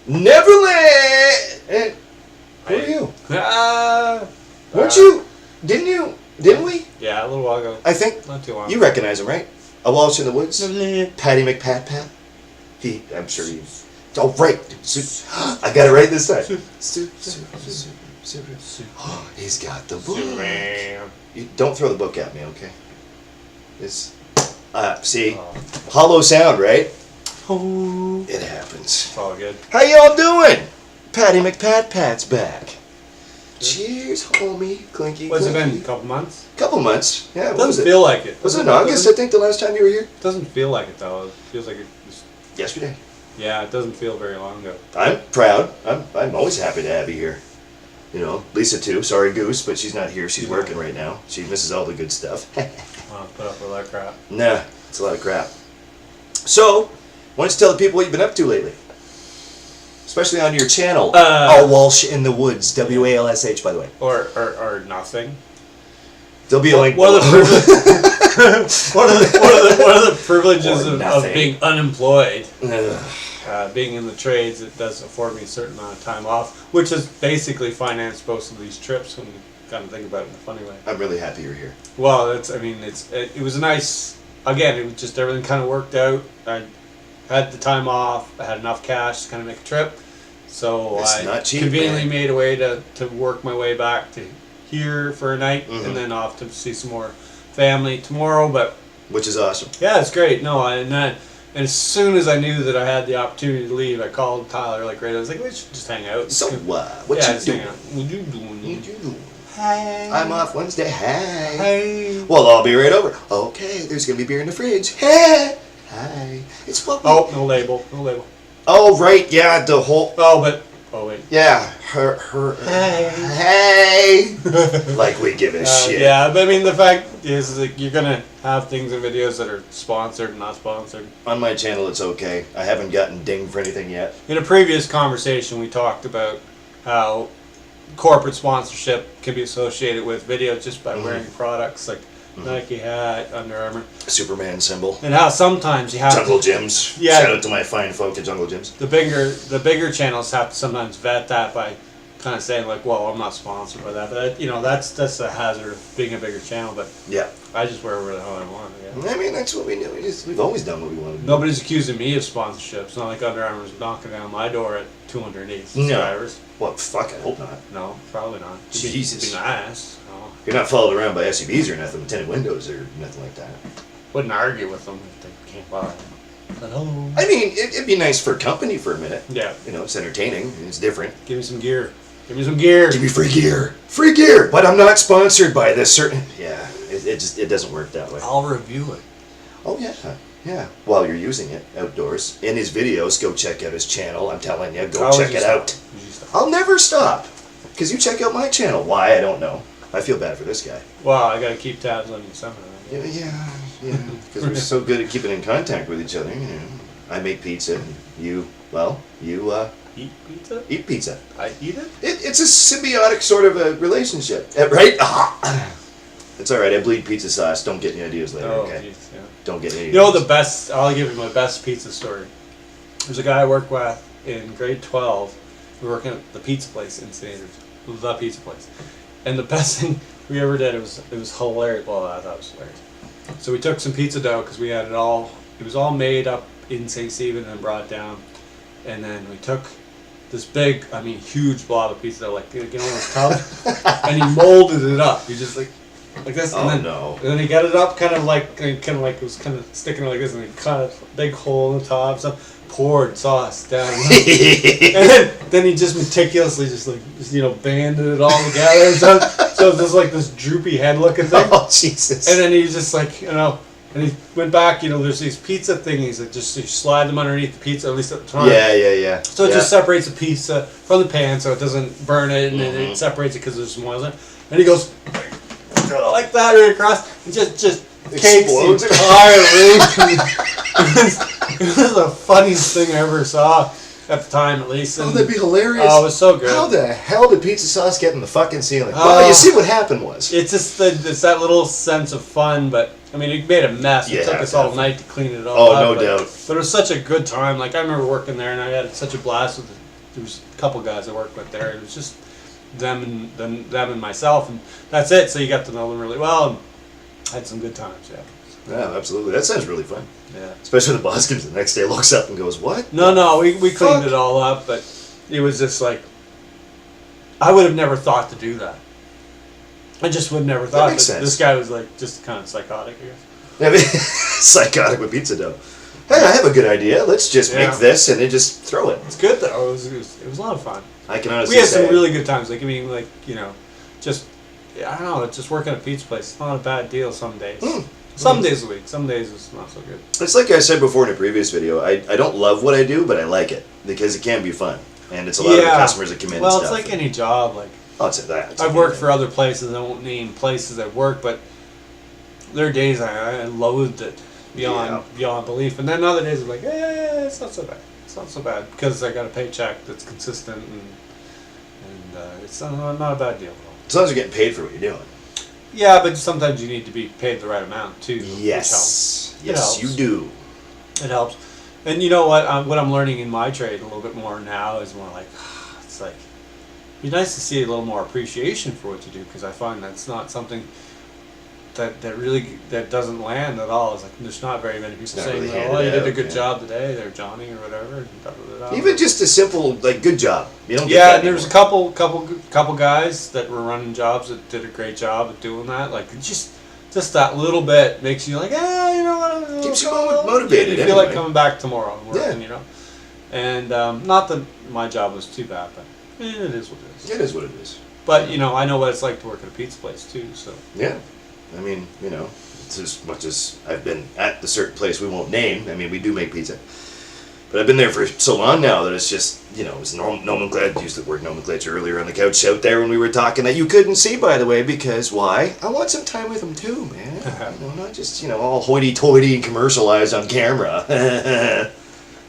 Neverland. Who are you? Weren't you? Didn't we? Yeah, a little while ago. I think. Not too long. You recognize him, right? A Walsh in the Woods? Patty McPat. I'm sure you. Oh, right. I got it right this time. He's got the book. You don't throw the book at me, okay? It's see, hollow sound, right? Oh, it happens. It's all good. How y'all doing? Patty McPat's back. Cheers, homie. Clinky. What's it been? A couple months? Couple months. Yeah. It doesn't feel like it. Was it in August? I think the last time you were here. It doesn't feel like it though. It feels like it was yesterday. Yeah, it doesn't feel very long ago. I'm proud. I'm always happy to have you here. You know, Lisa too. Sorry, Goose, but she's not here. She's working right now. She misses all the good stuff. Wow, put up with that crap. Nah, it's a lot of crap. So, why don't you tell the people what you've been up to lately? Especially on your channel. All Walsh in the Woods. WALSH, by the way. Or nothing. There'll be a link. What are the privileges of being unemployed? Being in the trades, it does afford me a certain amount of time off, which has basically financed most of these trips when you kind of think about it in a funny way. I'm really happy you're here. Well, it was a nice, again, it was just everything kind of worked out. I had the time off, I had enough cash to kind of make a trip, so I conveniently made a way to work my way back to here for a night, and then off to see some more family tomorrow, which is awesome. Yeah, it's great. No, and as soon as I knew that I had the opportunity to leave, I called Tyler I was like, we should just hang out. So what you doing? What you doing? Hey. I'm off Wednesday. Hey. Well, I'll be right over. Okay, there's gonna be beer in the fridge. Hey. Hi. It's what we... Oh, no label. Oh, right. Yeah, the whole... Oh, wait. Yeah. Her. Hey. Like we give a shit. Yeah, but I mean, the fact is like, you're going to have things and videos that are sponsored and not sponsored. On my channel, it's okay. I haven't gotten dinged for anything yet. In a previous conversation, we talked about how corporate sponsorship can be associated with videos just by wearing products like Nike hat, Under Armour, Superman symbol, and how sometimes you have Jungle Gyms. Yeah, shout out to my fine folk at Jungle Gyms. The bigger channels have to sometimes vet that by kind of saying like, "Well, I'm not sponsored by that," but that's a hazard of being a bigger channel. But yeah, I just wear whatever the hell I want. I mean, that's what we do. We've always done what we want to do. Nobody's accusing me of sponsorship. It's not like Under Armour's knocking down my door at 280 subscribers. No. Well, fuck, I hope not. No, probably not. Jesus. It'd be nice. You're not followed around by SUVs or nothing with tinted windows or nothing like that. Wouldn't argue with them if they can't buy. Hello. I mean, it'd be nice for company for a minute. Yeah. You know, it's entertaining. It's different. Give me some gear. Give me some gear. Give me free gear. Free gear. But I'm not sponsored by this certain. Yeah. It doesn't work that way. I'll review it. Oh yeah. Yeah. While you're using it outdoors in his videos, go check out his channel. I'm telling you, go check it out. I'll never stop. Because you check out my channel. Why? I don't know. I feel bad for this guy. Well, I got to keep tabs on you somehow. Yeah. Because we're so good at keeping in contact with each other. You know, I make pizza. And you eat pizza. Eat pizza. I eat it. It's a symbiotic sort of a relationship, right? It's all right. I bleed pizza sauce. Don't get any ideas later. Oh, okay. Geez, yeah. Don't get any. You know the best. I'll give you my best pizza story. There's a guy I worked with in grade 12. We were working at the pizza place in St. Andrews. The pizza place. And the best thing we ever did, it was hilarious. Well, I thought it was hilarious. So we took some pizza dough because we had it was all made up in St. Stephen and brought down. And then we took this big, huge blob of pizza dough, like those tubs, and he molded it up. He just like this, and then he got it up kind of like it was kind of sticking like this, and he cut a big hole in the top, stuff. Poured sauce down, and then he just meticulously banded it all together. So it's just like this droopy head looking thing. Oh Jesus! And then he just and he went back. There's these pizza thingies that just you slide them underneath the pizza, at least at the top. Yeah. So it just separates the pizza from the pan, so it doesn't burn it, and it separates it because there's some oil in it. And he goes like that right across, and just cakes the entire room. It was the funniest thing I ever saw at the time, at least. And, that'd be hilarious. Oh, it was so good. How the hell did pizza sauce get in the fucking ceiling? Well, you see what happened was. It's just it's that little sense of fun, but it made a mess. It took us all night to clean it all up. Oh, no doubt. But it was such a good time. Like, I remember working there, and I had such a blast with there was a couple guys I worked with there. It was just them and myself, and that's it. So you got to know them really well, and had some good times. Yeah. Yeah, absolutely. That sounds really fun. Yeah. Especially when the boss comes the next day, looks up and goes, "What?" No, we cleaned it all up, but it was just like I would have never thought to do that. I just would have never thought that this guy was like just kind of psychotic, I guess. I mean, psychotic with pizza dough. Hey, I have a good idea. Let's just make this and then just throw it. It's good though. It was a lot of fun. I can honestly we had say some really good times. Like I mean, like just I don't know. Just working at a pizza place. It's not a bad deal some days. Some days a week. Some days it's not so good. It's like I said before in a previous video. I don't love what I do, but I like it because it can be fun, and it's a lot of the customers that come in. Well, and stuff. it's like any job. Like I'll say that. I've worked for other places. I won't name places I've worked, but there are days I loathed it beyond belief, and then other days I'm like, it's not so bad. It's not so bad because I got a paycheck that's consistent, and it's not a bad deal at all. As long as you're getting paid for what you're doing. Yeah, but sometimes you need to be paid the right amount too. Yes, which helps. Yes, you do. It helps, and you know what? What I'm learning in my trade a little bit more now is more like it's like it'd be nice to see a little more appreciation for what you do because I find that's not something that doesn't land at all. It's like there's not very many people saying, really "Oh, you did a good job today," there, Johnny or whatever. Even just a simple like good job. You don't. Yeah, there's a couple guys that were running jobs that did a great job at doing that. Like just that little bit makes you like, you know what? Keeps you motivated. You feel like coming back tomorrow and working, Yeah. And not that my job was too bad, but it is what it is. It is what it is. But I know what it's like to work at a pizza place too. So yeah. I mean, it's as much as I've been at the certain place we won't name. I mean, we do make pizza. But I've been there for so long now that it's just, it's nomenclature. I used the word nomenclature earlier on the couch out there when we were talking that you couldn't see, by the way, because why? I want some time with them too, man. Not just, all hoity-toity and commercialized on camera.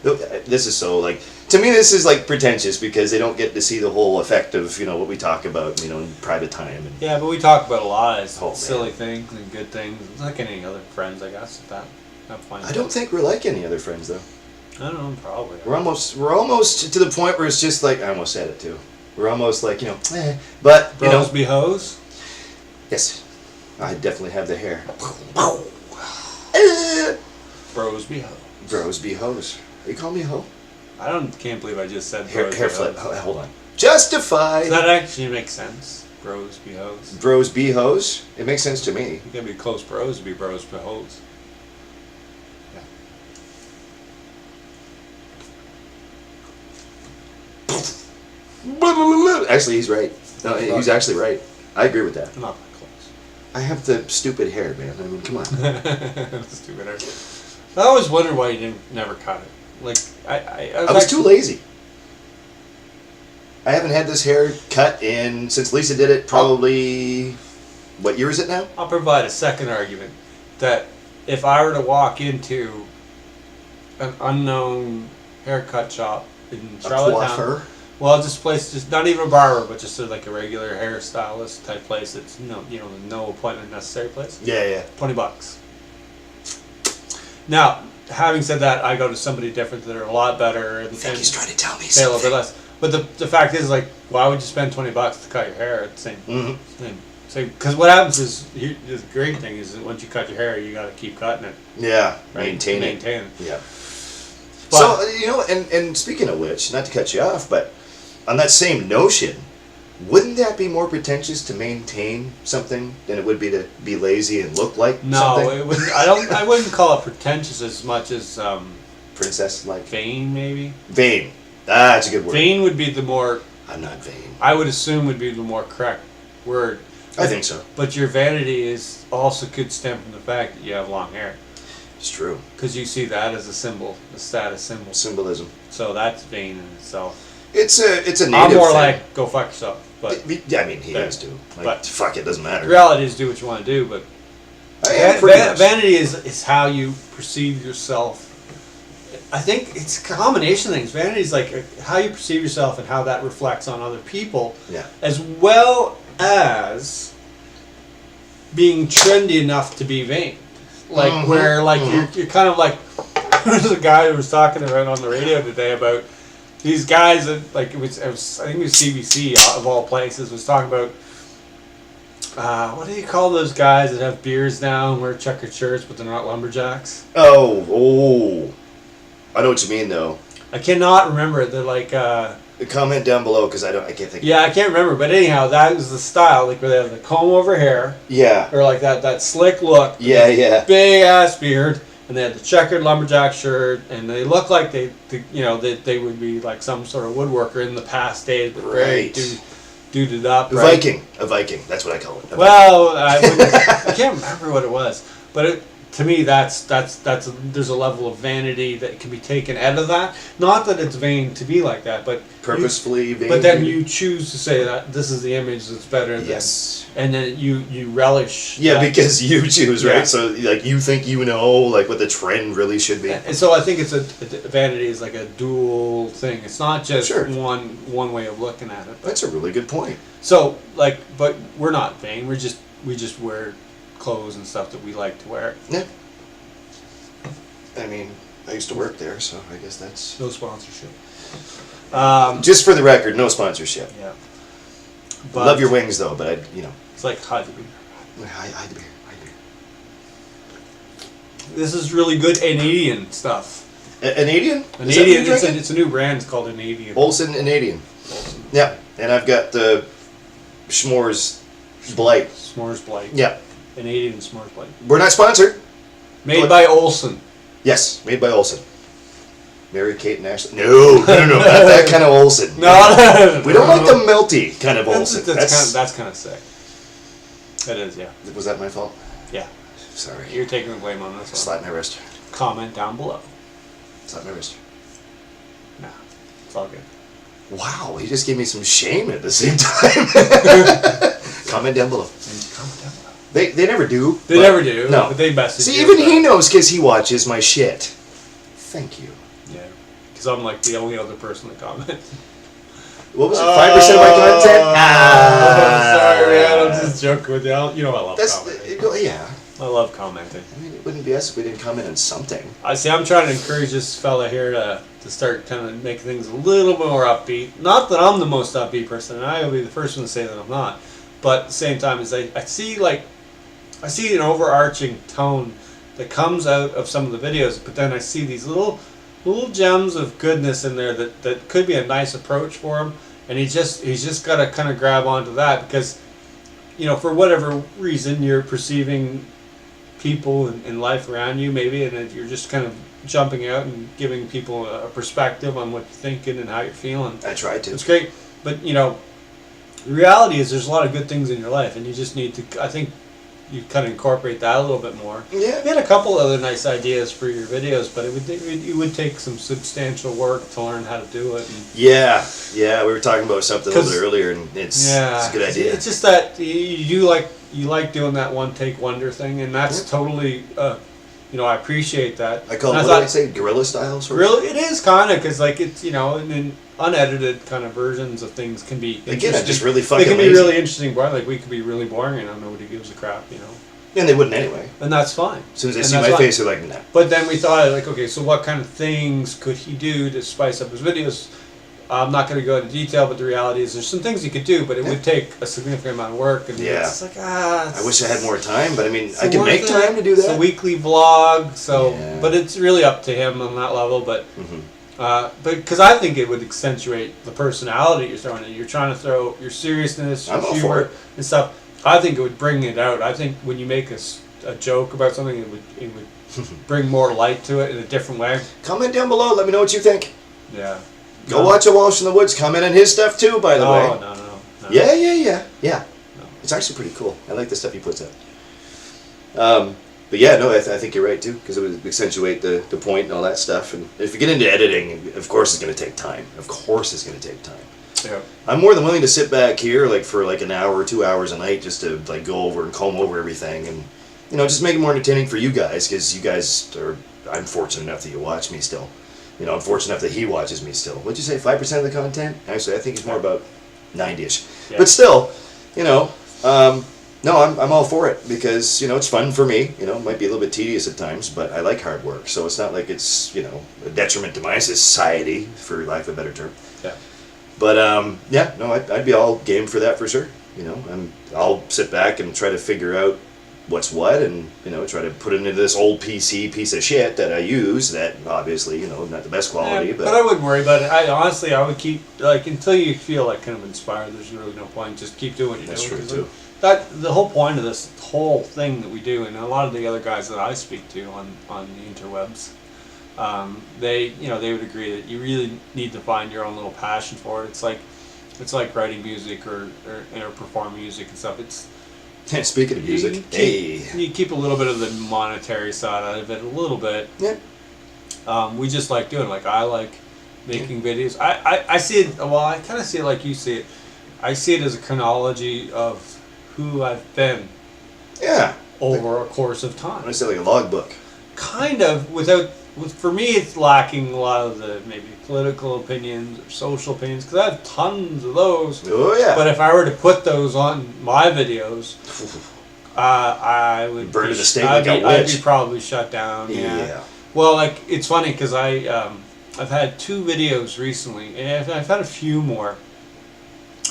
This is so, to me this is pretentious because they don't get to see the whole effect of, what we talk about, in private time. And yeah, but we talk about a lot of silly man. things and good things. It's like any other friends, I guess, that's fine. I don't think we're like any other friends, though. I don't know, probably. We're almost to the point where it's just like, I almost said it too. We're almost like, but, Bros be hoes? Yes. I definitely have the hair. Bros be hoes. Bros be hoes. Are you calling me a hoe? Can't believe I just said Hair bros be flip. hoes. Hold on. Justified. Does that actually make sense? Bros be hoes? Bros be hoes? It makes sense to me. You gotta be close bros to be bros be hoes. Actually, he's right. No, he's actually right. I agree with that. Not that close. I have the stupid hair, man. I mean, come on. Stupid hair. I always wondered why you never cut it. Like I was too lazy. I haven't had this hair cut since Lisa did it. Probably, what year is it now? I'll provide a second argument that if I were to walk into an unknown haircut shop in Charlottetown, well, this place just not even a barber, but just like a regular hairstylist type place. It's no appointment necessary place. Yeah. $20. Now, having said that, I go to somebody different that are a lot better. And, I think he's trying to tell me pay a little bit something. less. But the fact is, why would you spend $20 to cut your hair? It's the same. Because what happens is, the great thing is that once you cut your hair, you got to keep cutting it. Yeah, right? maintain it. Yeah. But, so and speaking of which, not to cut you off, but on that same notion, wouldn't that be more pretentious to maintain something than it would be to be lazy and look like something? No, it wouldn't. I wouldn't call it pretentious as much as princess-like. vain, maybe. Vain. That's a good word. Vain would be the more. I'm not vain. I would assume would be the more correct word. I think so. But your vanity could stem from the fact that you have long hair. It's true. Because you see that as a symbol, a status symbol. Symbolism. So that's vain in itself. It's a native I'm more thing. like, go fuck yourself. But I mean, he has to. but fuck it, doesn't matter. the reality is do what you want to do. But vanity is how you perceive yourself. I think it's a combination of things. Vanity is like how you perceive yourself and how that reflects on other people. Yeah. As well as being trendy enough to be vain. Where you're kind of like there's a guy who was talking about on the radio today about these guys that like it was I think it was CBC of all places was talking about what do you call those guys that have beards now and wear checkered shirts but they're not lumberjacks? Oh, I know what you mean though. I cannot remember. They're like comment down below because I can't think. Yeah, I can't remember, but anyhow, that was the style, like where they have the comb over hair. Yeah. Or like that slick look. Yeah. Big ass beard, and they had the checkered lumberjack shirt, and they look like they would be like some sort of woodworker in the past days, but very duded up. Right? A Viking. That's what I call it. Well, I can't remember what it was, but to me, that's there's a level of vanity that can be taken out of that. Not that it's vain to be like that, but purposefully vain. But then you choose to say that this is the image that's better than, and then you relish. Yeah, that. Because you choose, right? Yeah. So like you think you know like what the trend really should be. And so I think it's vanity is like a dual thing. It's not just one way of looking at it. That's a really good point. So like, but we're not vain. We just wear clothes and stuff that we like to wear. Yeah. I mean, I used to work there, so I guess that's no sponsorship. Just for the record, no sponsorship. Yeah. But love your wings though, but it's like hide the beer. Hide the beer. This is really good Canadian stuff. Canadian? Canadian. It's a new brand. It's called Canadian. Olsen Canadian. Yeah, and I've got the S'mores Blight. S'mores Blight. Yeah. Canadian S'mores Blight. We're not sponsored. Made by Olsen. Yes, made by Olsen. Mary Kate and Ashley. No, not that kind of Olsen. No, we don't like the melty kind of Olsen. That's kind of sick. That is, yeah. Was that my fault? Yeah. Sorry. You're taking the blame on this one. Slap my wrist. Comment down below. Slap my wrist. Nah, it's all good. Wow, he just gave me some shame at the same time. Comment down below. Comment down below. They never do. They never do. No. But they message See, you. even he knows because he watches my shit. Thank you. Yeah. Because I'm like the only other person that comments. What was it? 5% of my content? Sorry, man. I'm just joking with you. You know I love commenting. Yeah. I love commenting. I mean, it wouldn't be us if we didn't comment on something. I see. I'm trying to encourage this fella here to start kind of make things a little bit more upbeat. Not that I'm the most upbeat person, and I will be the first one to say that I'm not. But at the same time, is I see an overarching tone that comes out of some of the videos, but then I see these little gems of goodness in there that could be a nice approach for him, and he's just got to kind of grab onto that because, for whatever reason you're perceiving people and life around you maybe, and you're just kind of jumping out and giving people a perspective on what you're thinking and how you're feeling. I tried to. It's great, but the reality is there's a lot of good things in your life, and you just need to, I think, you kind of incorporate that a little bit more. Yeah. We had a couple other nice ideas for your videos, but it would take some substantial work to learn how to do it. Yeah, we were talking about something a little bit earlier, and it's a good idea. It's just that you like doing that one take wonder thing, and that's totally, I appreciate that. I call it, what do I say, guerrilla style sort of? Really, it is kind of, because like it's, and then unedited kind of versions of things can be again just really fucking they can lazy. be really interesting, boring. Like we could be really boring and nobody gives a crap, And they wouldn't anyway. And that's fine. As soon as they see my face, they're like, nah. But then we thought, like, okay, so what kind of things could he do to spice up his videos? I'm not going to go into detail, but the reality is there's some things he could do, but it would take a significant amount of work. And it's like, I wish I had more time, but I mean, I can make time to do that. It's a weekly vlog, but it's really up to him on that level. But because I think it would accentuate the personality you're throwing in. You're trying to throw your seriousness, your humor, and stuff. I think it would bring it out. I think when you make a joke about something, it would bring more light to it in a different way. Comment down below. Let me know what you think. Yeah. Go watch a Walsh in the Woods. Comment on his stuff too, by the way. No. Yeah. No. It's actually pretty cool. I like the stuff he puts out. But yeah, no, I think you're right too, because it would accentuate the point and all that stuff. And if you get into editing, of course it's going to take time. Yeah. I'm more than willing to sit back here for an hour or 2 hours a night just to go over and comb over everything and just make it more entertaining for you guys, because you guys are. I'm fortunate enough that you watch me still. I'm fortunate enough that he watches me still. What'd you say, 5% of the content? Actually, I think it's more about 90-ish. Yeah. But still, No, I'm all for it because, it's fun for me. It might be a little bit tedious at times, but I like hard work. So it's not like it's, a detriment to my society, for lack of a better term. Yeah. But, yeah, no, I'd be all game for that for sure. I'll sit back and try to figure out what's what and, try to put it into this old PC piece of shit that I use that obviously, not the best quality. Yeah, but I wouldn't worry about it. I would keep, until you feel kind of inspired, there's really no point. Just keep doing what you're doing. That's true, too. The whole point of this whole thing that we do, and a lot of the other guys that I speak to on the interwebs, they would agree that you really need to find your own little passion for it. It's like writing music or performing music and stuff. Speaking of music, you keep a little bit of the monetary side out of it, a little bit. Yeah. We just like doing it. I like making videos. I see it. Well, I kind of see it like you see it. I see it as a chronology of who I've been. Yeah. Over a course of time. I say like a logbook. Kind of, for me, it's lacking a lot of the maybe political opinions or social opinions, because I have tons of those. Oh yeah. But if I were to put those on my videos, I would burn to the stake like a I'd witch. be probably shut down. Yeah. Well, it's funny because I've had 2 videos recently, and I've had a few more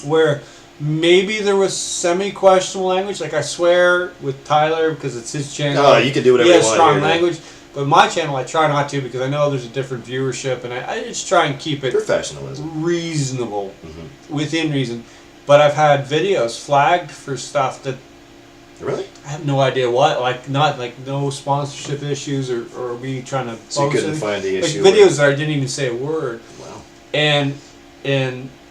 where maybe there was semi-questionable language. Like I swear with Tyler because it's his channel. Oh, you can do whatever you want. He has strong language. But my channel, I try not to because I know there's a different viewership, and I just try and keep it professionalism, reasonable, within reason. But I've had videos flagged for stuff that really I have no idea what, no sponsorship issues or me trying to. So you couldn't find the issue. Videos that I didn't even say a word. Wow. And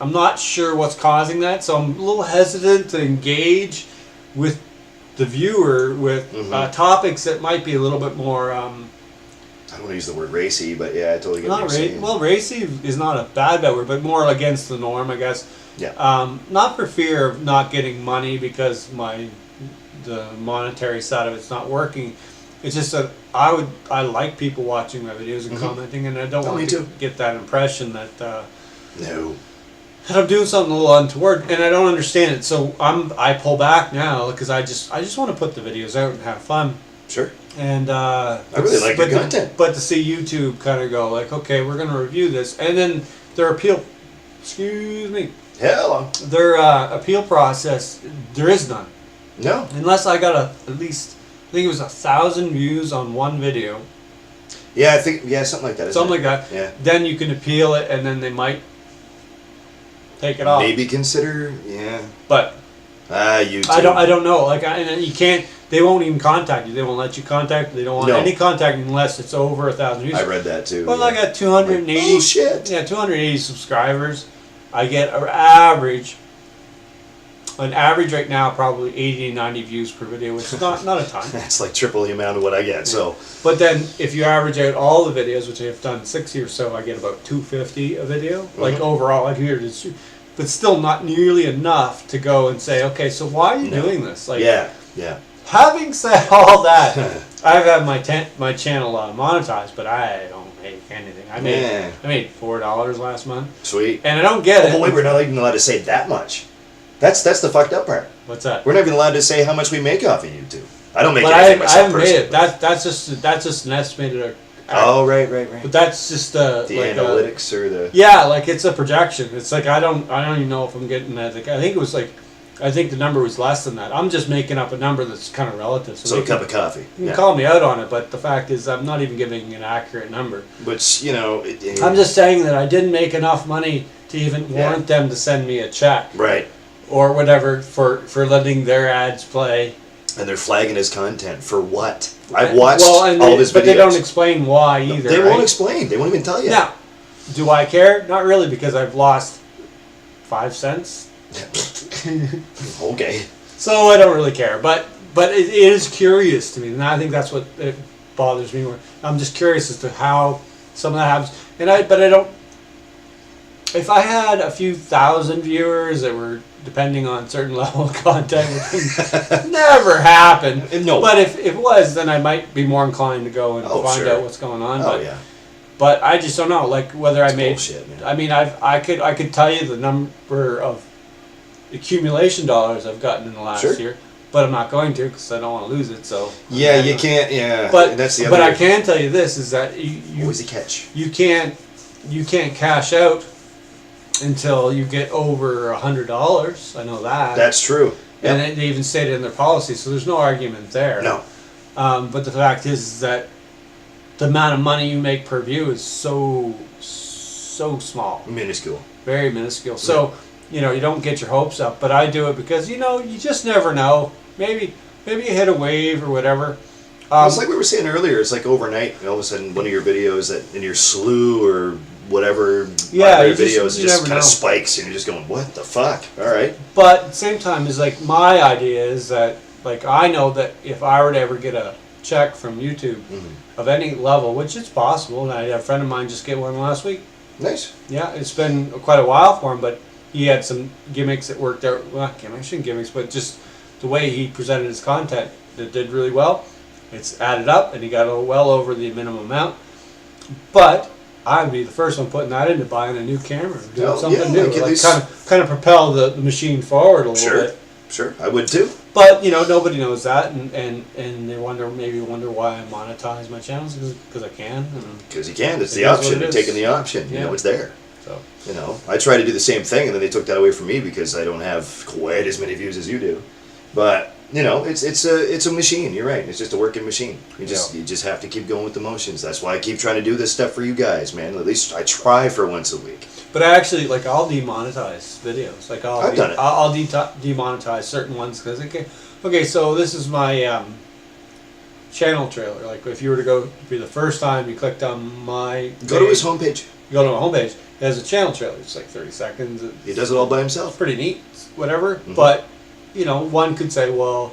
I'm not sure what's causing that, so I'm a little hesitant to engage with the viewer with topics that might be a little bit more. I don't want to use the word racy, but yeah, I totally get what you're saying. Well, racy is not a bad word, but more against the norm, I guess. Yeah. Not for fear of not getting money because the monetary side of it's not working. It's just that I like people watching my videos and commenting, and I don't want to get that impression that no. that I'm doing something a little untoward, and I don't understand it. So I pull back now because I just want to put the videos out and have fun. Sure. And I really like your content. But to see YouTube kind of go like, okay, we're going to review this, and then their appeal. Excuse me. Hello. Their appeal process, there is none. No. Unless I got at least, I think it was 1,000 views on one video. Yeah, I think something like that. Something like that. Yeah. Then you can appeal it, and then they might take it off. Maybe consider, yeah. But YouTube. I don't know. And you can't. They won't even contact you. They won't let you contact. They don't want any contact unless it's over 1,000 views. I read that too. Well, I got 280. Oh shit. Yeah, 280 subscribers. I get an average right now, probably 80 to 90 views per video, which is not a ton. That's like triple the amount of what I get. Yeah. So, but then if you average out all the videos, which I've done 60 or so, I get about 250 a video, like overall. Like here, but still not nearly enough to go and say, okay, so why are you doing this? Like, yeah. Having said all that, I've had my channel monetized, but I don't make anything. I made $4 last month. Sweet. And I don't get it. But wait, we're not even allowed to say that much. That's the fucked up part. What's that? We're not even allowed to say how much we make off of YouTube. I don't make but anything myself. I haven't made it. That's just an estimated. Oh right. But that's just the analytics or the. Yeah, like it's a projection. It's like I don't even know if I'm getting that. Like, I think the number was less than that. I'm just making up a number that's kind of relative. So a cup of coffee. You can call me out on it, but the fact is I'm not even giving an accurate number. Which, I'm just saying that I didn't make enough money to even warrant them to send me a check. Right. Or whatever for letting their ads play. And they're flagging his content for what? I've watched all of his videos. But they don't explain why either. They won't explain. They won't even tell you. Now, do I care? Not really, because I've lost 5 cents. Okay. So I don't really care, but it is curious to me, and I think that's what it bothers me more. I'm just curious as to how some of that happens, but I don't. If I had a few thousand viewers that were depending on certain level of content, which would never happen. No. But if it was, then I might be more inclined to go and find out what's going on. But I just don't know, like whether I made. Bullshit, man. I mean, I could tell you the number of accumulation dollars I've gotten in the last year, but I'm not going to because I don't want to lose it. So yeah, you can't. Yeah, But that's the other. but I can tell you this is that always a catch. you can't cash out until you get over $100. I know that. That's true. Yep. And they even stated in their policy, so there's no argument there. No. But the fact is that the amount of money you make per view is so small. Minuscule. Very minuscule. So, you don't get your hopes up. But I do it because, you just never know. Maybe you hit a wave or whatever. It's like we were saying earlier. It's like overnight, all of a sudden, one of your videos that in your slew or whatever videos just kind of spikes, and you're just going, "What the fuck?" All right. But at the same time, is like my idea is that I know that if I were to ever get a check from YouTube of any level, which it's possible, and I had a friend of mine just get one last week. Nice. Yeah, it's been quite a while for him, but he had some gimmicks that worked out. Well, gimmicks, but just the way he presented his content that did really well. It's added up, and he got well over the minimum amount. But I'd be the first one putting that into buying a new camera, doing something new, kind of propel the machine forward a little bit. Sure, I would too. But nobody knows that, and they wonder why I monetize my channels because I can. Because you can. It's the option. You're taking the option. Yeah. It's there. So I try to do the same thing, and then they took that away from me because I don't have quite as many views as you do. But it's a machine. You're right. It's just a working machine. You just have to keep going with the motions. That's why I keep trying to do this stuff for you guys, man. At least I try for once a week. But I actually I'll demonetize videos. I've done it. I'll demonetize certain ones because okay. So this is my channel trailer. Like if you were to go be the first time you clicked on my go to his homepage. You go to my homepage. It has a channel trailer. It's like 30 seconds. He does it all by himself. It's pretty neat. Whatever. But one could say, well,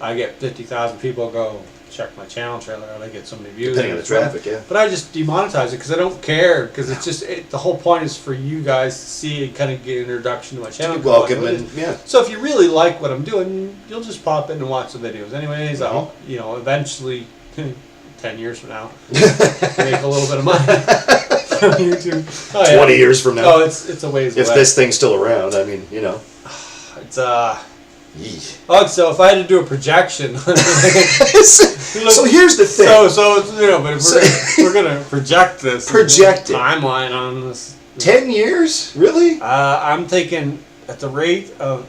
I get 50,000 people go check my channel trailer and I get so many views. Depending on the traffic, yeah. But I just demonetize it because I don't care because it's just the whole point is for you guys to see and kind of get an introduction to my channel. Welcome and yeah. So if you really like what I'm doing, you'll just pop in and watch the videos. Anyways, I'll eventually 10 years from now make a little bit of money from YouTube. 20 years from now. Oh, it's a ways away. If this thing's still around, I mean, It's Oh, so if I had to do a projection. So here's the thing. So but if we're gonna project this. Project it. Timeline on this. 10 years? Really? I'm thinking at the rate of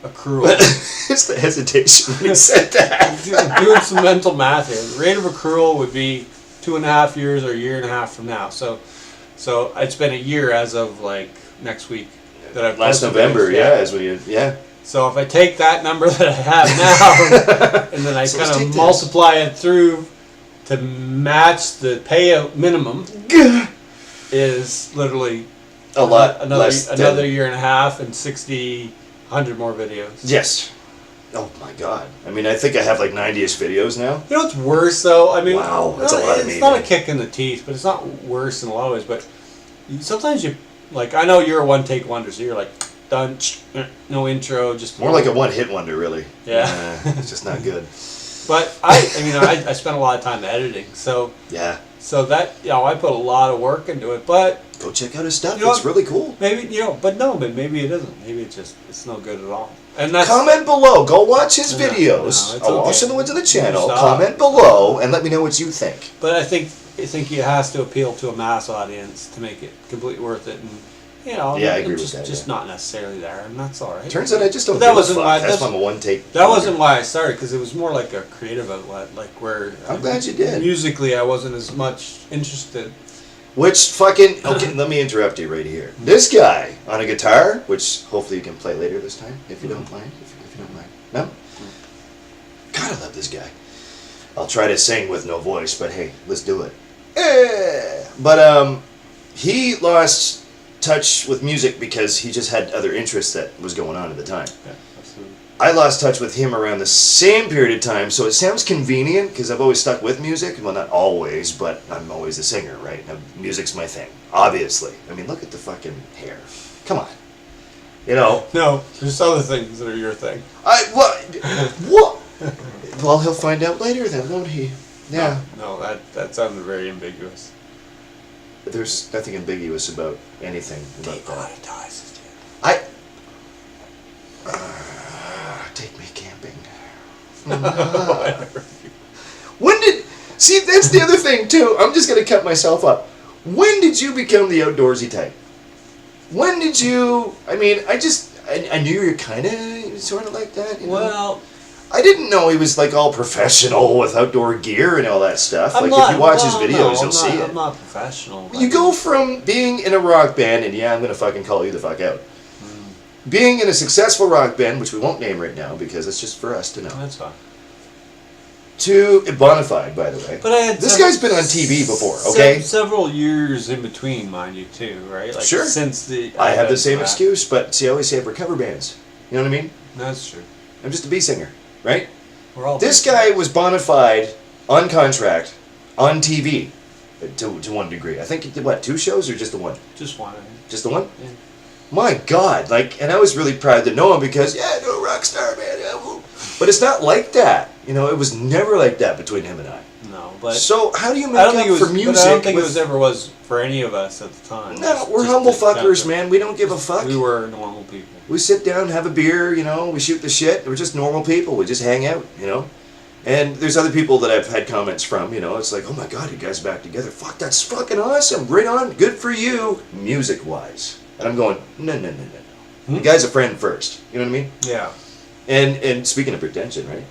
accrual. It's the hesitation when you said that. Doing some mental math here. The rate of accrual would be 2.5 years or a year and a half from now. So it's been a year as of next week. That I've last November, yeah. So if I take that number that I have now, and then I kind of multiply it through to match the payout minimum, is literally a lot another year and a half and 100 more videos. Yes. Oh my God. I mean, I think I have 90-ish videos now. You know what's worse though? I mean, wow, that's a lot of me. It's not a kick in the teeth, but it's not worse in a lot of ways. But sometimes you. I know you're a one-take wonder, so you're done, no intro, just... More like a one-hit wonder, really. Yeah. It's just not good. But, I spent a lot of time editing, so... Yeah. So that, I put a lot of work into it, but... Go check out his stuff, it's really cool. Maybe, but maybe it isn't. Maybe it's no good at all. And comment below, go watch his videos. I'll Walsh in the Woods of the channel. Comment below, and let me know what you think. But I think it has to appeal to a mass audience to make it completely worth it, and I agree with that. Just not necessarily there, and that's all right. Turns out I just don't. That's why I'm a one-take. That wasn't why I started because it was more like a creative outlet, where I'm glad you did. Musically, I wasn't as much interested. Which fucking okay? Let me interrupt you right here. This guy on a guitar, which hopefully you can play later this time, if you don't mind. If you don't mind, no. God, I love this guy. I'll try to sing with no voice, but hey, let's do it. But he lost touch with music because he just had other interests that was going on at the time. Yeah, absolutely. I lost touch with him around the same period of time, so it sounds convenient because I've always stuck with music. Well, not always, but I'm always a singer, right? Now, music's my thing, obviously. I mean, look at the fucking hair. Come on. No, there's other things that are your thing. What? Well, he'll find out later then, won't he? Yeah. No, that sounded very ambiguous. There's nothing ambiguous about anything about that. Monetizes, I When did... See, that's the other thing, too. I'm just going to cut myself up. When did you become the outdoorsy type? When did you... I mean, I knew you were kind of sort of like that. You know? Well... I didn't know he was like all professional with outdoor gear and all that stuff. If you watch his videos, you'll see it. I'm not professional. You go from being in a rock band, and yeah, I'm going to fucking call you the fuck out. Being in a successful rock band, which we won't name right now because it's just for us to know. That's fine. To Bonafide, by the way. But this guy's been on TV before, okay? Several years in between, mind you, too, right? Like sure. Since I have the same excuse, but see, I always say it for cover bands. You know what I mean? That's true. I'm just a B singer, right? We're all this guy was Bonafide on contract on TV to one degree. I think he did, what, 2 shows or just the one? Just one. Just the one? Yeah. My God, like, and I was really proud to know him because, yeah, no rock star, man. But it's not like that. You know, it was never like that between him and I. No, but... So, how do you make up for music? I don't think it ever was for any of us at the time. No, we're humble fuckers, man. We don't give a fuck. We were normal people. We sit down, have a beer, you know, we shoot the shit. We're just normal people. We just hang out, you know. And there's other people that I've had comments from, you know. It's like, oh my God, you guys are back together. Fuck, that's fucking awesome. Right on. Good for you, music-wise. And I'm going, no. The guy's a friend first. You know what I mean? Yeah. And speaking of pretension, right?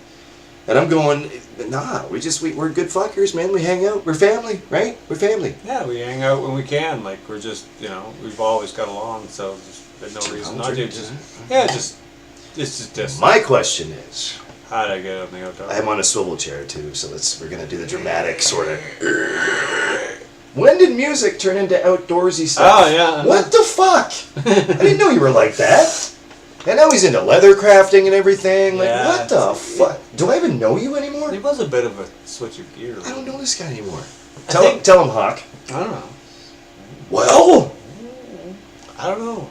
And I'm going, nah, we're good fuckers, man. We hang out. We're family, right? We're family. Yeah, we hang out when we can. Like, we're just, you know, we've always got along, so there's no reason not to. It's just. My question is, how did I get on the outdoor? I'm on a swivel chair too, so we're gonna do the dramatic sort of. When did music turn into outdoorsy stuff? Oh yeah. What the fuck? I didn't know you were like that. And now he's into leather crafting and everything. Like, yeah, what the fuck? Do I even know you anymore? He was a bit of a switch of gear. I don't know this guy anymore. Tell him, Hawk. I don't know. Well, I don't know.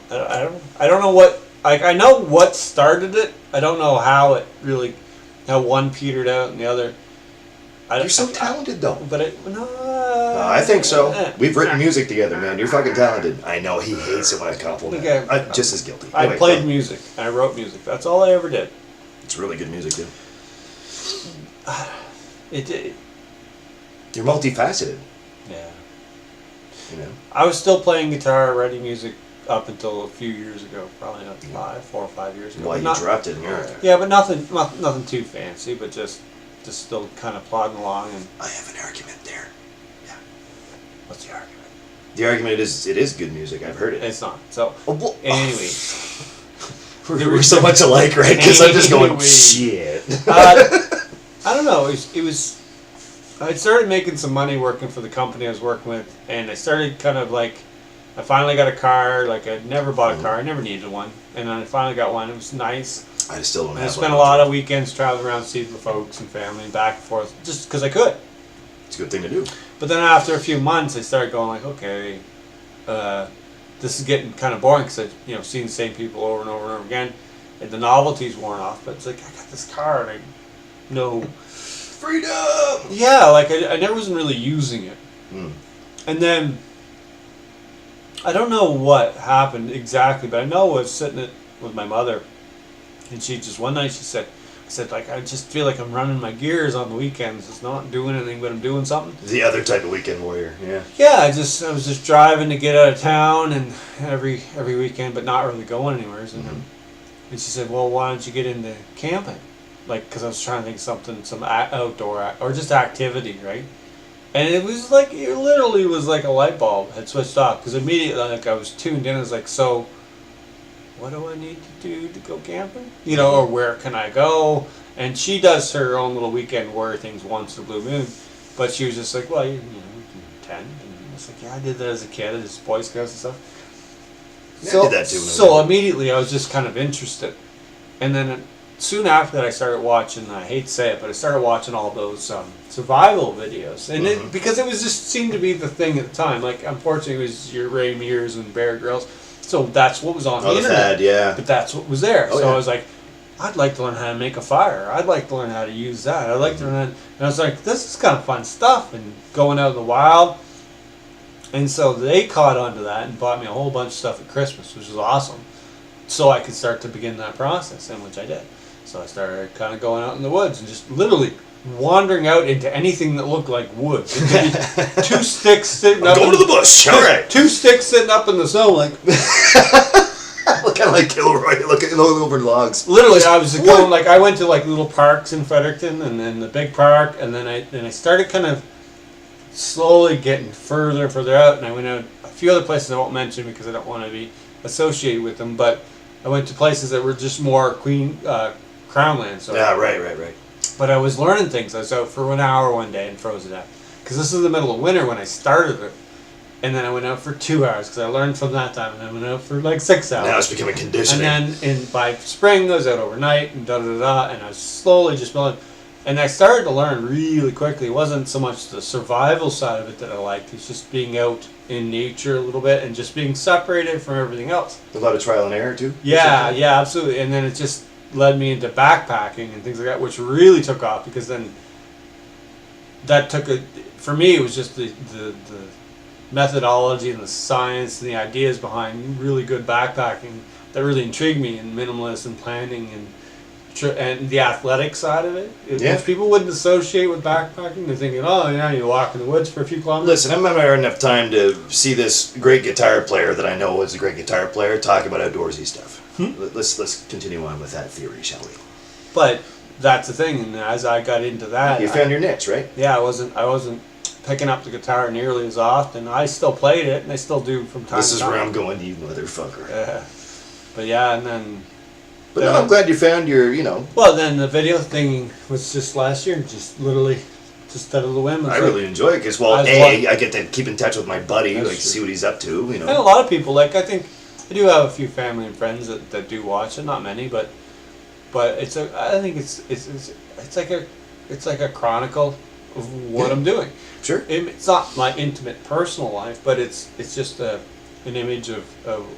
I don't know what. Like, I know what started it. I don't know how one petered out and the other. You're so talented, though. But I think so. We've written music together, man. You're fucking talented. I know he hates it when I compliment him. I'm just as guilty. I played music. I wrote music. That's all I ever did. It's really good music, dude. You're multifaceted. Yeah. You know. I was still playing guitar, writing music up until a few years ago. Probably not 4 or 5 years ago. Well, you dropped it in your... Yeah, but nothing too fancy, but just still kind of plodding along. And I have an argument there. Yeah. What's the argument? The argument is it is good music. I've heard it. It's not. So, anyway. We're so much alike, right? Because I'm just going, shit. I don't know. It was... I started making some money working for the company I was working with, and I started kind of like... I finally got a car. Like, I'd never bought a car. I never needed one. And then I finally got one. It was nice. I still don't have one. I spent a lot of weekends traveling around, seeing the folks and family and back and forth, just because I could. It's a good thing to do. But then after a few months, I started going like, okay, this is getting kind of boring because I've seen the same people over and over and over again, and the novelty's worn off. But it's like, I got this car and I know freedom. Yeah, like I never wasn't really using it. And then I don't know what happened exactly, but I know I was sitting with my mother. And she just, one night she said, like, I just feel like I'm running my gears on the weekends. It's not doing anything, but I'm doing something. The other type of weekend warrior, yeah. Yeah, I was just driving to get out of town and every weekend, but not really going anywhere. And she said, well, why don't you get into camping? Like, because I was trying to think of some outdoor, or just activity, right? And it was like, it literally was like a light bulb had switched off. Because immediately, like, I was tuned in. I was like, so... what do I need to do to go camping? Or where can I go? And she does her own little weekend warrior things once in a blue moon. But she was just like, well, we can tent. And I was like, yeah, I did that as a kid, as Boy Scouts and stuff. Yeah, I did that too. So immediately I was just kind of interested. And then soon after that I started watching, I hate to say it, but I started watching all those survival videos. And because it was just seemed to be the thing at the time. Like, unfortunately, it was your Ray Mears and Bear Grylls. So that's what was on the internet. Fad, yeah. But that's what was there. I was like, I'd like to learn how to make a fire. I'd like to learn how to use that. I'd like to learn that. And I was like, this is kind of fun stuff. And going out in the wild. And so they caught onto that and bought me a whole bunch of stuff at Christmas, which was awesome. So I could start to begin that process, and which I did. So I started kind of going out in the woods and just literally wandering out into anything that looked like wood. Two sticks sitting up. Go to the bush. All right. Two sticks sitting up in the snow, like. Kind of like Kilroy, looking over logs. Literally, I was going like I went to like little parks in Fredericton, and then the big park, and then I started kind of slowly getting further and further out, and I went out a few other places I won't mention because I don't want to be associated with them, but I went to places that were just more crown land. So yeah, right. But I was learning things. I was out for 1 hour one day and froze it out because this is the middle of winter when I started it. And then I went out for 2 hours because I learned from that time. And I went out for like 6 hours. Now it's becoming conditioning. And then by spring, I was out overnight and da-da-da-da. And I was slowly just building. And I started to learn really quickly. It wasn't so much the survival side of it that I liked. It's just being out in nature a little bit and just being separated from everything else. A lot of trial and error too? Yeah, absolutely. And then it just led me into backpacking and things like that, which really took off because then that took a... For me, it was just the methodology and the science and the ideas behind really good backpacking that really intrigued me, and minimalist and planning and the athletic side of it. Most people wouldn't associate with backpacking. They're thinking, oh, yeah, you walk in the woods for a few kilometers. Listen, I'm not had enough time to see this great guitar player that I know is a great guitar player talk about outdoorsy stuff. Let's continue on with that theory, shall we? But that's the thing, and as I got into that, you found your niche, right? Yeah, I wasn't picking up the guitar nearly as often. I still played it, and I still do from time to time. This is where I'm going, you motherfucker. But yeah, and then... But no, I'm glad you found your, Well, then the video thing was just last year, just literally, just out of the whim. I really enjoy it, because, I get to keep in touch with my buddy, see what he's up to, And a lot of people, I think, I do have a few family and friends that do watch it, not many, but I think it's like a chronicle of what I'm doing. Sure. It's not my intimate personal life, but it's just an image of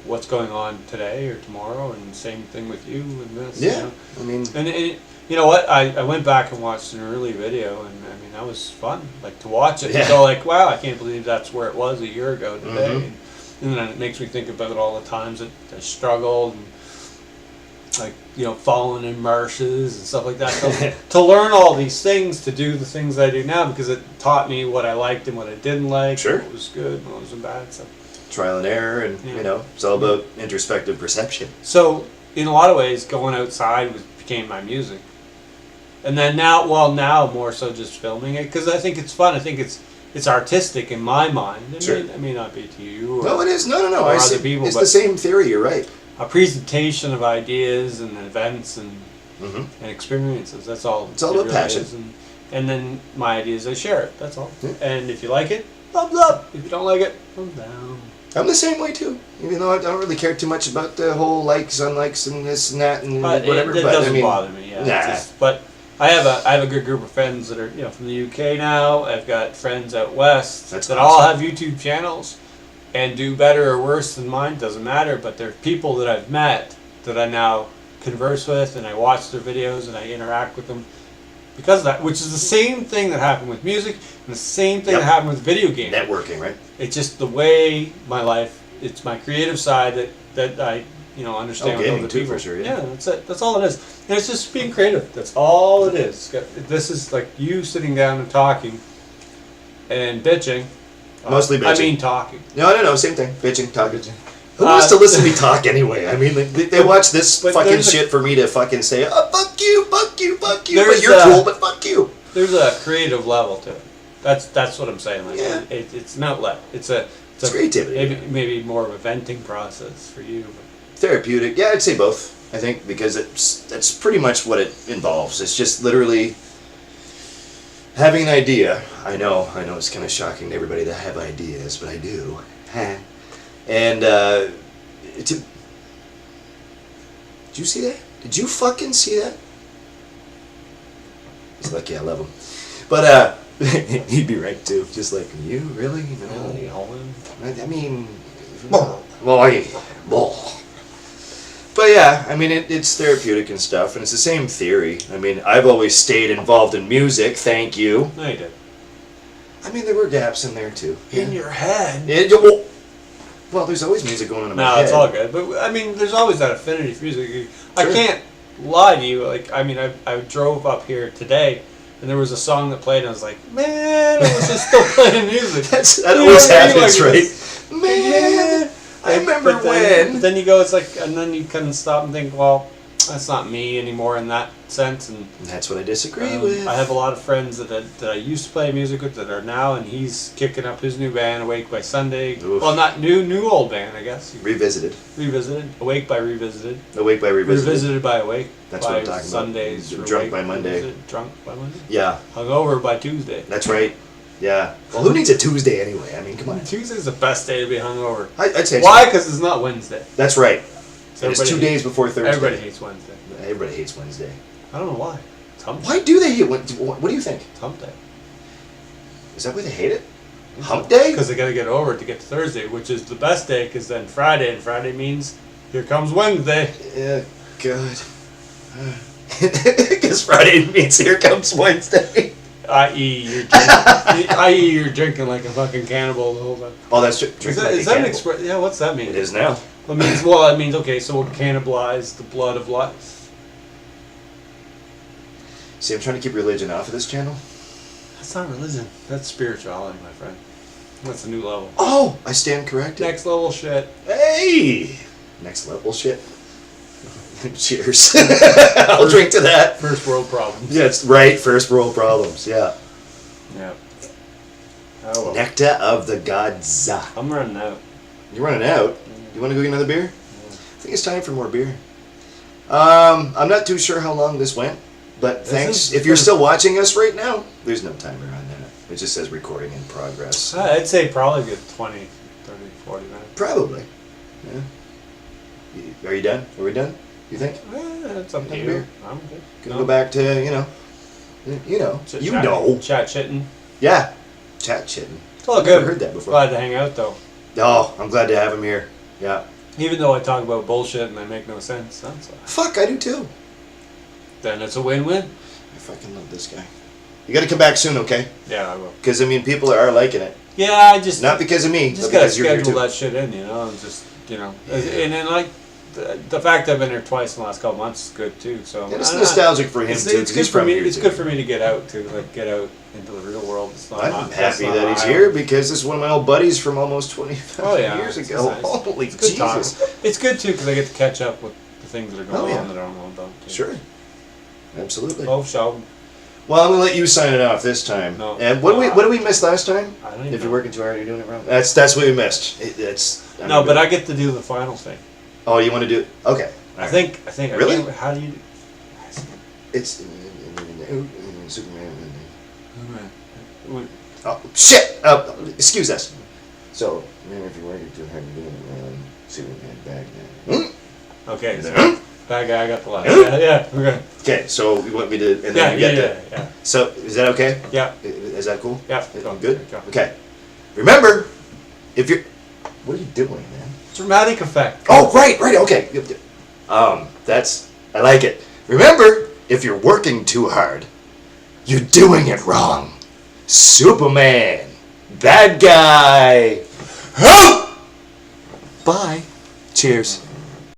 what's going on today or tomorrow, and same thing with you and this. Yeah, And you know what? I went back and watched an early video, and I mean that was fun, to watch it. And go wow, I can't believe that's where it was a year ago today. Mm-hmm. And then it makes me think about all the times that I struggled and falling in marshes and stuff like that. To learn all these things, to do the things I do now, because it taught me what I liked and what I didn't like, what was good and what was bad. So trial and error, and it's all about introspective perception. So in a lot of ways, going outside became my music, and then now more so just filming it because I think it's fun. I think it's artistic in my mind. It may not be to you. No, it is. No. Or other people, it's the same theory. You're right. A presentation of ideas and events and experiences. That's all. It's all about passion. And then my ideas, I share it. That's all. Yeah. And if you like it, thumbs up. If you don't like it, thumbs down. I'm the same way too. Even though I don't really care too much about the whole likes, unlikes, and this and that and whatever. It doesn't bother me. Yeah. But I have a good group of friends that are from the UK now. I've got friends out west that all have YouTube channels and do better or worse than mine. Doesn't matter. But they're people that I've met that I now converse with, and I watch their videos and I interact with them because of that. Which is the same thing that happened with music and the same thing that happened with video games. Networking, right? It's just the way my life. It's my creative side that I understand with other people. For sure, yeah, that's it. That's all it is. And it's just being creative. That's all it is. This is like you sitting down and talking and bitching. Mostly bitching. I mean talking. No. Same thing. Bitching, talking. Who wants to listen to me talk anyway? I mean, they watch this fucking shit for me to fucking say, oh, fuck you. But you're cool, but fuck you. There's a creative level to it. That's what I'm saying. It's an outlet. It's creativity. Maybe more of a venting process for you. Therapeutic. Yeah, I'd say both. I think because that's pretty much what it involves. It's just literally having an idea. I know it's kind of shocking to everybody that have ideas, but I do. And did you see that? Did you fucking see that? He's lucky I love him. But he'd be right too. Just like, you really? No. I mean, but yeah, I mean, it's therapeutic and stuff, and it's the same theory. I mean, I've always stayed involved in music, thank you. No, you did. I mean, there were gaps in there too. In your head? Well, there's always music going on in my head. No, it's all good. But, I mean, there's always that affinity for music. I can't lie to you. Like, I mean, I drove up here today, and there was a song that played, and I was like, man, I was just still playing music. That always happens, right? Man, I remember when. But then you go, it's like, and then you kind of stop and think, well, that's not me anymore in that sense, and that's what I disagree with. I have a lot of friends that I used to play music with that are now, and he's kicking up his new band, Awake by Sunday. Oof. Well, not new old band, I guess. Revisited. Awake by Revisited. Awake by Revisited. Revisited by Awake. That's by what I'm talking Sundays. about. Drunk by Monday. Drunk by Monday? Yeah. Hungover by Tuesday. That's right. Yeah. Well, who needs a Tuesday anyway? I mean, come on. Tuesday's the best day to be hungover. I'd say Why? so. Because it's not Wednesday. That's right. So it's 2 days before Thursday. Everybody hates Wednesday. Everybody hates Wednesday. I don't know why. It's hump day. Why do they hate? What do you think? It's hump day. Is that why they hate it? Hump day? Because they got to get over it to get to Thursday, which is the best day. Because then Friday, and Friday means here comes Wednesday. Yeah, God. Because Friday means here comes Wednesday. i.e. you're drinking like a fucking cannibal the whole time. Oh, that's true. Is that an expression? Yeah, what's that mean? It is now. It means okay, so we'll cannibalize the blood of life. See, I'm trying to keep religion off of this channel. That's not religion. That's spirituality, my friend. That's a new level. Oh, I stand corrected. Next level shit. Hey! Next level shit. Cheers. I'll drink to that. First world problems. Yeah, it's right. First world problems. Yeah. Yeah. Oh, well. Nectar of the gods. I'm running out. You're running out? You want to go get another beer? I think it's time for more beer. I'm not too sure how long this went, but thanks. If you're still watching us right now, there's no timer on that. It just says recording in progress. I'd say probably a good 20, 30, 40 minutes. Probably. Yeah. Are you done? Are we done? You think? It's up to you. I'm good. Gonna go back to, you know. Chat chitting. Yeah. Chat chitting. It's all I've good. never heard that before. Glad to hang out though. Oh, I'm glad to have him here. Yeah. Even though I talk about bullshit and I make no sense, that's fuck, I do too. Then it's a win-win. I fucking love this guy. You gotta come back soon, okay? Yeah, I will. Because, I mean, people are liking it. Yeah, I just... Not because of me, just but gotta because you're here schedule too. that shit in, you know, and just, you know. Yeah. And then, like, the fact I've been here twice in the last couple months is good, too. So and it's nostalgic for him, too, because he's from here, It's good for me to get out, too, like, get out into the real world. I'm happy that he's here, because this is one of my old buddies from almost 25 years ago. Nice. Holy it's good Jesus. Time. It's good, too, because I get to catch up with the things that are going on that I don't know about, too. Sure. Absolutely. Oh, shall. Well, I'm gonna let you sign it off this time. No. And what did we miss last time? I don't even If you're know. working too hard, you're doing it wrong. That's what we missed. No, but I get to do the final thing. Oh, you want to do it? Okay. I think. Really? How do you? It's Superman. What? Oh shit! Excuse us. So, if you're working too hard, you're doing it wrong. Superman bad guy. Okay. So bad guy. I got the last. Yeah. Okay. Okay. So you want me to? And then Yeah. So is that okay? Yeah. Is that cool? Yeah. Good. Okay. Remember, if you're, what are you doing, man? Dramatic effect. Oh, right. Okay. I like it. Remember, if you're working too hard, you're doing it wrong. Superman, bad guy. Bye. Cheers.